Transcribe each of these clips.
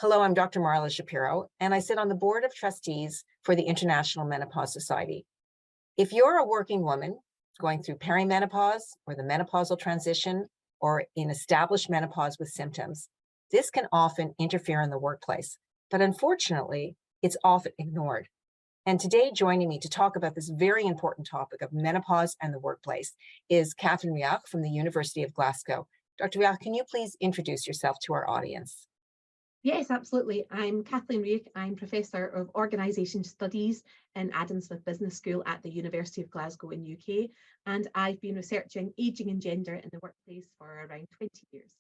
Hello, I'm Dr. Marla Shapiro, and I sit on the board of trustees for the International Menopause Society. If you're a working woman going through perimenopause or the menopausal transition or in established menopause with symptoms, this can often interfere in the workplace, but unfortunately, it's often ignored. And today, joining me to talk about this very important topic of menopause and the workplace is Kathleen Riach from the University of Glasgow. Dr. Riach, can you please introduce yourself to our audience? Yes, absolutely. I'm Kathleen Riach. I'm Professor of Organisation Studies in Adam Smith Business School at the University of Glasgow in UK, and I've been researching ageing and gender in the workplace for around 20 years.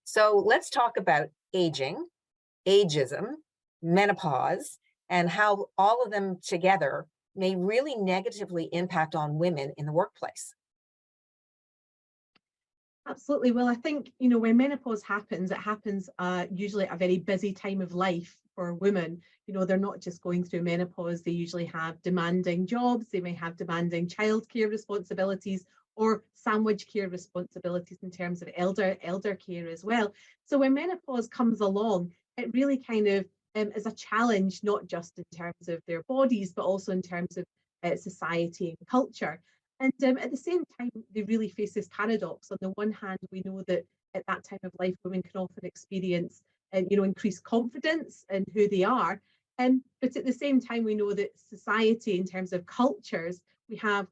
So let's talk about aging, ageism, menopause, and how all of them together may really negatively impact on women in the workplace. Absolutely. Well, I think, when menopause happens, it happens usually at a very busy time of life for women. They're not just going through menopause, they usually have demanding jobs, they may have demanding childcare responsibilities or sandwich care responsibilities in terms of elder care as well. So when menopause comes along, it really kind of is a challenge, not just in terms of their bodies, but also in terms of society and culture. And at the same time, they really face this paradox. On the one hand, we know that at that time of life, women can often experience, increased confidence in who they are. But at the same time, we know that society, in terms of cultures, we have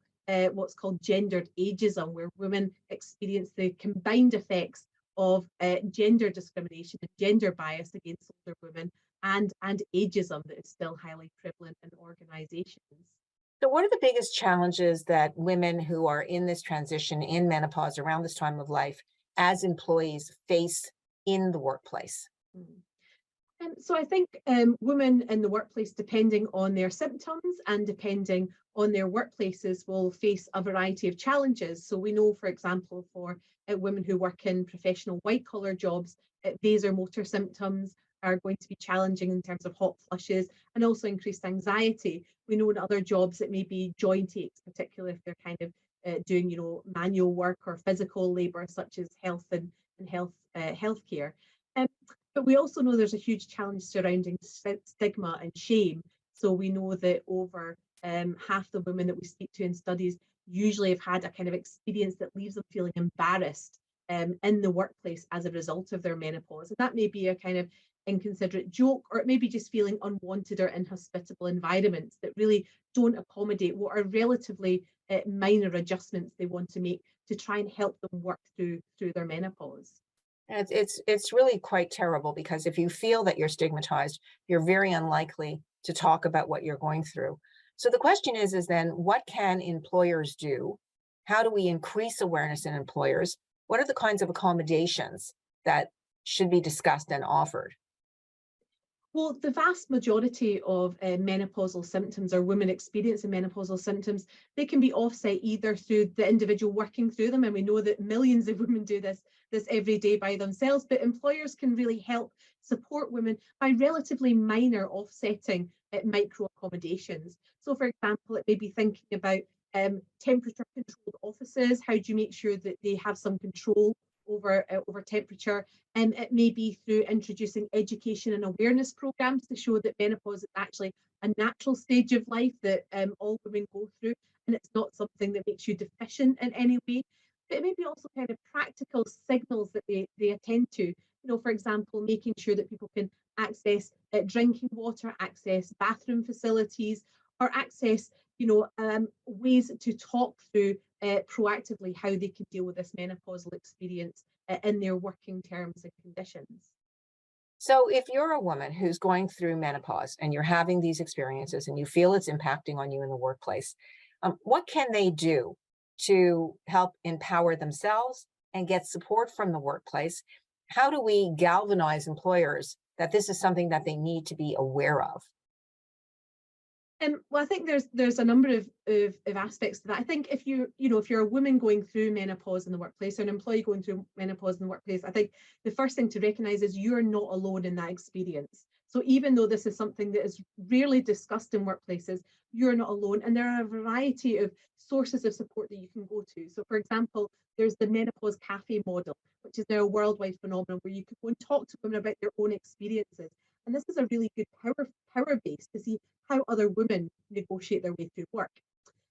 what's called gendered ageism, where women experience the combined effects of gender discrimination and gender bias against older women and ageism that is still highly prevalent in organizations. So, what are the biggest challenges that women who are in this transition in menopause around this time of life as employees face in the workplace? Mm. So I think women in the workplace, depending on their symptoms and depending on their workplaces, will face a variety of challenges. So we know, for example, for women who work in professional white-collar jobs, vasomotor symptoms are going to be challenging in terms of hot flushes and also increased anxiety. We know in other jobs it may be joint aches, particularly if they're kind of doing, manual work or physical labour, such as health and healthcare. But we also know there's a huge challenge surrounding stigma and shame. So we know that over half the women that we speak to in studies usually have had a kind of experience that leaves them feeling embarrassed in the workplace as a result of their menopause. And that may be a kind of inconsiderate joke, or it may be just feeling unwanted or inhospitable environments that really don't accommodate what are relatively minor adjustments they want to make to try and help them work through their menopause. And it's really quite terrible because if you feel that you're stigmatized, you're very unlikely to talk about what you're going through. So the question is then what can employers do? How do we increase awareness in employers? What are the kinds of accommodations that should be discussed and offered? Well, the vast majority of menopausal symptoms, or women experiencing menopausal symptoms, they can be offset either through the individual working through them, and we know that millions of women do this every day by themselves, but employers can really help support women by relatively minor offsetting micro accommodations. So, for example, it may be thinking about temperature controlled offices. How do you make sure that they have some control over temperature? It may be through introducing education and awareness programs to show that menopause is actually a natural stage of life that all women go through, and it's not something that makes you deficient in any way. But it may be also kind of practical signals that they attend to. For example, making sure that people can access drinking water, access bathroom facilities, or access, ways to talk through proactively how they can deal with this menopausal experience in their working terms and conditions. So if you're a woman who's going through menopause and you're having these experiences and you feel it's impacting on you in the workplace, what can they do to help empower themselves and get support from the workplace? How do we galvanize employers that this is something that they need to be aware of? Well, I think there's a number of aspects to that. I think if you're a woman going through menopause in the workplace, or an employee going through menopause in the workplace, I think the first thing to recognise is you're not alone in that experience. So even though this is something that is rarely discussed in workplaces, you're not alone. And there are a variety of sources of support that you can go to. So for example, there's the Menopause Cafe model, which is now a worldwide phenomenon where you can go and talk to women about their own experiences. And this is a really good power base to see how other women negotiate their way through work.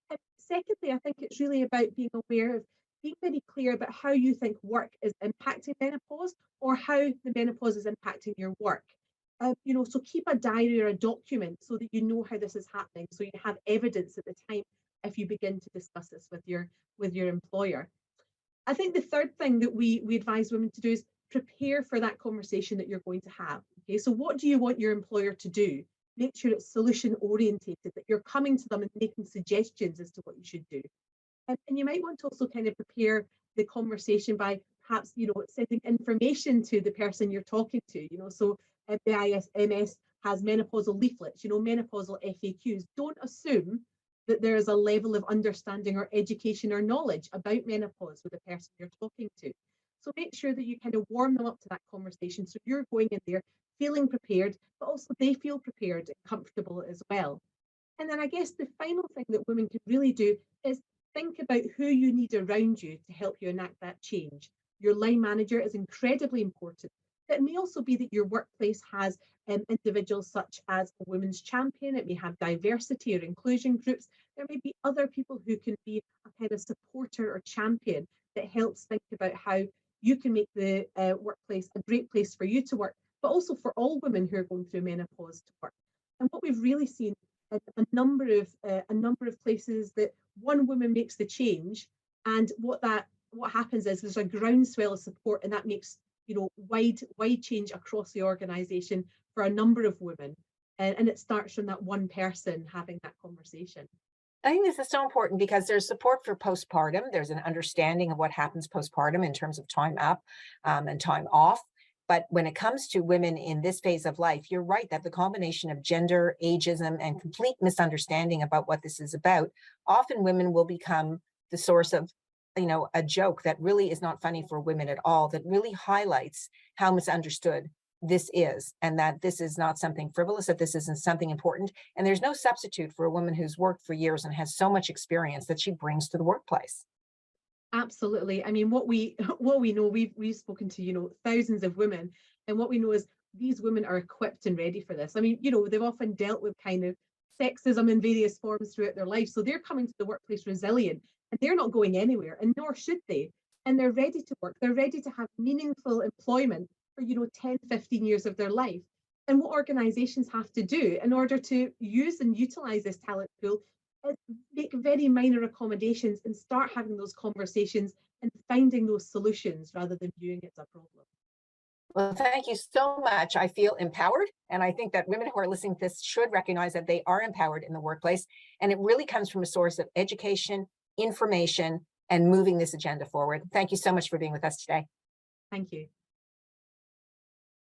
And secondly, I think it's really about being aware of being very clear about how you think work is impacting menopause or how the menopause is impacting your work. So keep a diary or a document so that you know how this is happening, so you have evidence at the time if you begin to discuss this with your employer. I think the third thing that we advise women to do is prepare for that conversation that you're going to have. Okay, so what do you want your employer to do? Make sure it's solution orientated, that you're coming to them and making suggestions as to what you should do. And you might want to also kind of prepare the conversation by perhaps, sending information to the person you're talking to, so the IMS has menopausal leaflets, menopausal FAQs. Don't assume that there is a level of understanding or education or knowledge about menopause with the person you're talking to. So make sure that you kind of warm them up to that conversation. So you're going in there feeling prepared, but also they feel prepared and comfortable as well. And then I guess the final thing that women can really do is think about who you need around you to help you enact that change. Your line manager is incredibly important. It may also be that your workplace has individuals such as a women's champion. It may have diversity or inclusion groups. There may be other people who can be a kind of supporter or champion that helps think about how you can make the workplace a great place for you to work, but also for all women who are going through menopause to work. And what we've really seen in a number of places that one woman makes the change, and what happens is there's a groundswell of support, and that makes wide change across the organization for a number of women, and it starts from that one person having that conversation. I think this is so important because there's support for postpartum. There's an understanding of what happens postpartum in terms of time up and time off. But when it comes to women in this phase of life, you're right that the combination of gender, ageism, and complete misunderstanding about what this is about, often women will become the source of, a joke that really is not funny for women at all, that really highlights how misunderstood this is, and that this is not something frivolous, that this isn't something important. And there's no substitute for a woman who's worked for years and has so much experience that she brings to the workplace. Absolutely. I mean, what we know, we've spoken to, thousands of women, and what we know is these women are equipped and ready for this. I mean, they've often dealt with kind of sexism in various forms throughout their life. So they're coming to the workplace resilient, and they're not going anywhere, and nor should they. And they're ready to work. They're ready to have meaningful employment for, 10, 15 years of their life. And what organizations have to do in order to use and utilize this talent pool is make very minor accommodations and start having those conversations and finding those solutions rather than viewing it as a problem. Well, thank you so much. I feel empowered. And I think that women who are listening to this should recognize that they are empowered in the workplace. And it really comes from a source of education, information, and moving this agenda forward. Thank you so much for being with us today. Thank you.